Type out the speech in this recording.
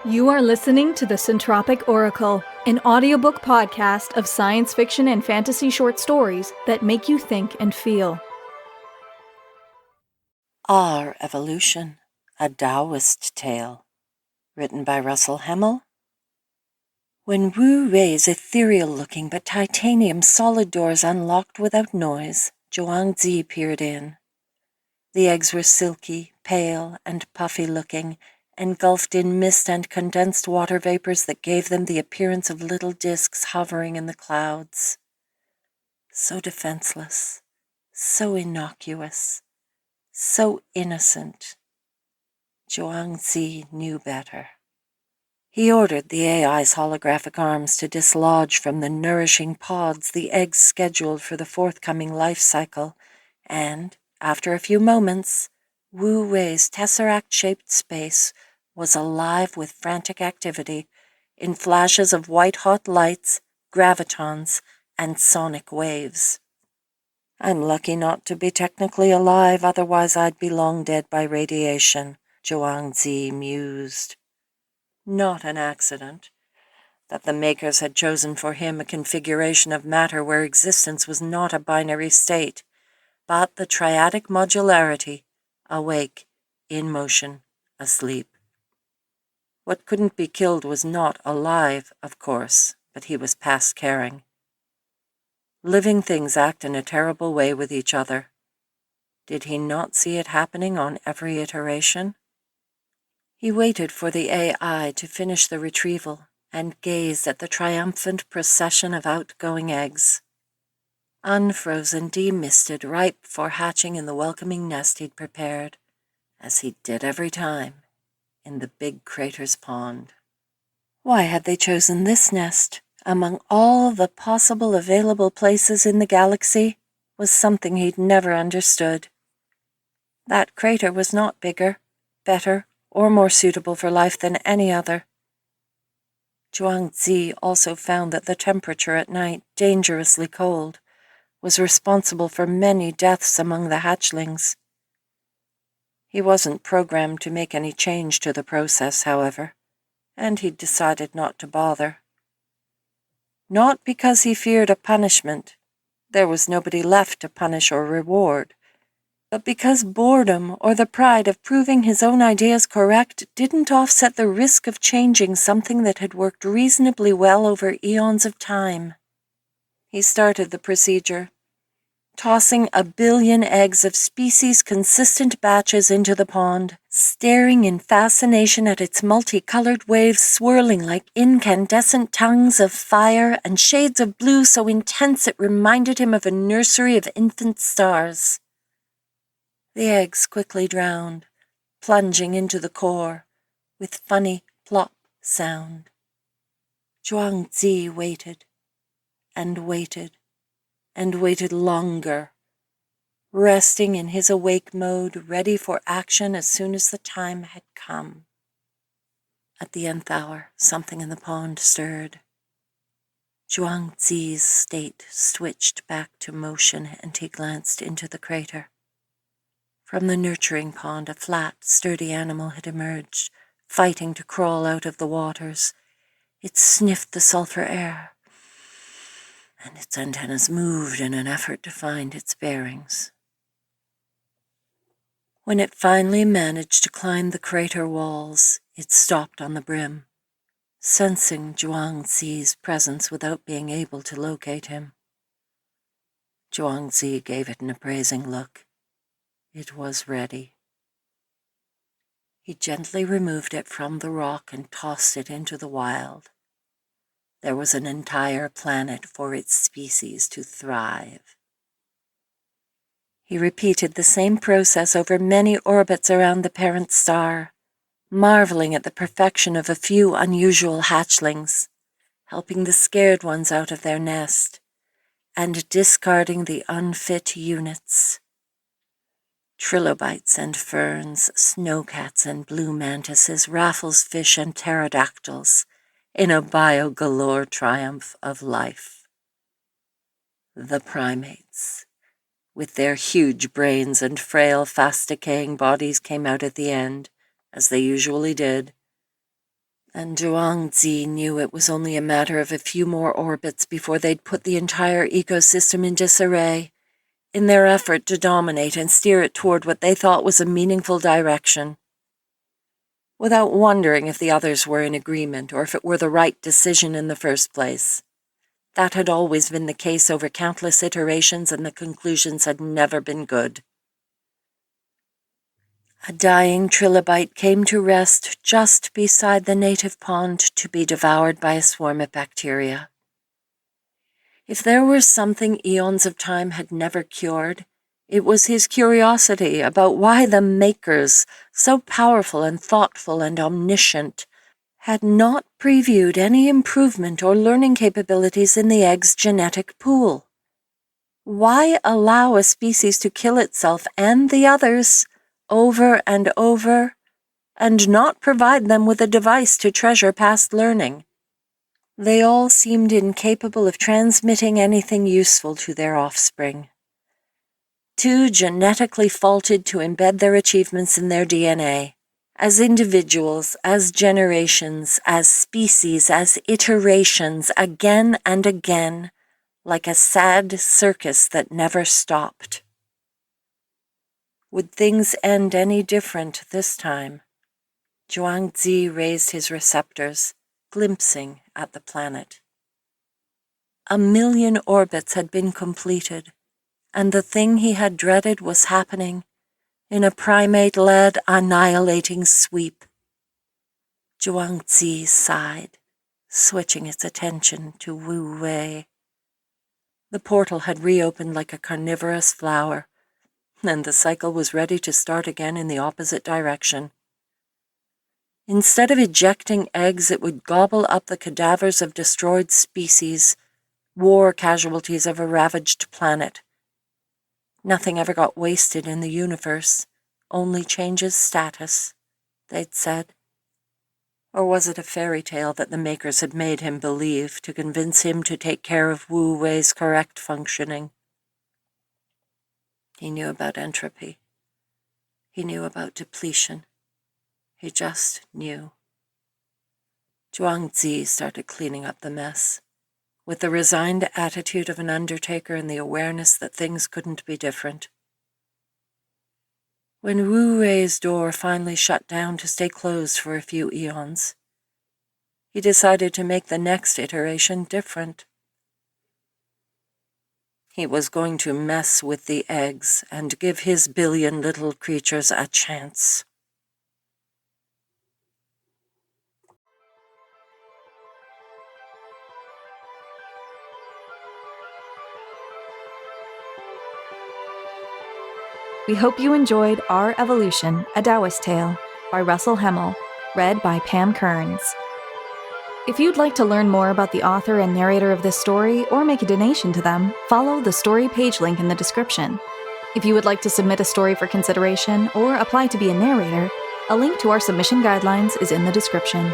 You are listening to the Centropic Oracle, an audiobook podcast of science fiction and fantasy short stories that make you think and feel. Our Evolution, a Daoist Tale, written by Russell Hemmell. When Wu Wei's ethereal-looking but titanium solid doors unlocked without noise, Zhuangzi peered in. The eggs were silky, pale, and puffy-looking, engulfed in mist and condensed water vapors that gave them the appearance of little discs hovering in the clouds. So defenseless, so innocuous, so innocent. Zhuangzi knew better. He ordered the AI's holographic arms to dislodge from the nourishing pods the eggs scheduled for the forthcoming life cycle, and, after a few moments, Wu Wei's tesseract-shaped space was alive with frantic activity, in flashes of white-hot lights, gravitons, and sonic waves. "I'm lucky not to be technically alive, otherwise I'd be long dead by radiation," Zhuangzi mused. Not an accident that the makers had chosen for him a configuration of matter where existence was not a binary state, but the triadic modularity, awake, in motion, asleep. What couldn't be killed was not alive, of course, but he was past caring. Living things act in a terrible way with each other. Did he not see it happening on every iteration? He waited for the AI to finish the retrieval and gazed at the triumphant procession of outgoing eggs. Unfrozen, demisted, ripe for hatching in the welcoming nest he'd prepared, as he did every time, in the big crater's pond. Why had they chosen this nest, among all the possible available places in the galaxy, was something he'd never understood. That crater was not bigger, better, or more suitable for life than any other. Zhuangzi also found that the temperature at night, dangerously cold, was responsible for many deaths among the hatchlings. He wasn't programmed to make any change to the process, however, and he'd decided not to bother. Not because he feared a punishment. There was nobody left to punish or reward, but because boredom or the pride of proving his own ideas correct didn't offset the risk of changing something that had worked reasonably well over eons of time. He started the procedure, tossing 1 billion eggs of species-consistent batches into the pond, staring in fascination at its multicolored waves swirling like incandescent tongues of fire and shades of blue so intense it reminded him of a nursery of infant stars. The eggs quickly drowned, plunging into the core, with funny plop sound. Zhuangzi waited, and waited, and waited longer, resting in his awake mode, ready for action as soon as the time had come. At the nth hour, something in the pond stirred. Zhuangzi's state switched back to motion, and he glanced into the crater. From the nurturing pond, a flat, sturdy animal had emerged, fighting to crawl out of the waters. It sniffed the sulfur air, and its antennas moved in an effort to find its bearings. When it finally managed to climb the crater walls, it stopped on the brim, sensing Zhuangzi's presence without being able to locate him. Zhuangzi gave it an appraising look. It was ready. He gently removed it from the rock and tossed it into the wild. There was an entire planet for its species to thrive. He repeated the same process over many orbits around the parent star, marveling at the perfection of a few unusual hatchlings, helping the scared ones out of their nest, and discarding the unfit units. Trilobites and ferns, snowcats and blue mantises, raffles fish and pterodactyls, in a bio-galore triumph of life. The primates, with their huge brains and frail, fast-decaying bodies, came out at the end, as they usually did, And Zhuangzi knew it was only a matter of a few more orbits before they'd put the entire ecosystem in disarray, in their effort to dominate and steer it toward what they thought was a meaningful direction. Without wondering if the others were in agreement or if it were the right decision in the first place. That had always been the case over countless iterations, and the conclusions had never been good. A dying trilobite came to rest just beside the native pond to be devoured by a swarm of bacteria. If there were something eons of time had never cured, it was his curiosity about why the makers, so powerful and thoughtful and omniscient, had not previewed any improvement or learning capabilities in the egg's genetic pool. Why allow a species to kill itself and the others over and over, and not provide them with a device to treasure past learning? They all seemed incapable of transmitting anything useful to their offspring. Too genetically faulted to embed their achievements in their DNA. As individuals, as generations, as species, as iterations, again and again, like a sad circus that never stopped. Would things end any different this time? Zhuangzi raised his receptors, glimpsing at the planet. 1,000,000 orbits had been completed, and the thing he had dreaded was happening in a primate-led annihilating sweep. Zhuangzi sighed, switching its attention to Wu Wei. The portal had reopened like a carnivorous flower, and the cycle was ready to start again in the opposite direction. Instead of ejecting eggs, it would gobble up the cadavers of destroyed species, war casualties of a ravaged planet. Nothing ever got wasted in the universe, only changes status, they'd said. Or was it a fairy tale that the makers had made him believe to convince him to take care of Wu Wei's correct functioning? He knew about entropy. He knew about depletion. He just knew. Zhuangzi started cleaning up the mess, with the resigned attitude of an undertaker and the awareness that things couldn't be different. When Wu Wei's door finally shut down to stay closed for a few eons, he decided to make the next iteration different. He was going to mess with the eggs and give his 1,000,000,000 little creatures a chance. We hope you enjoyed Our Evolution, A Daoist Tale by Russell Hemmell, read by Pam Kearns. If you'd like to learn more about the author and narrator of this story or make a donation to them, follow the story page link in the description. If you would like to submit a story for consideration or apply to be a narrator, a link to our submission guidelines is in the description.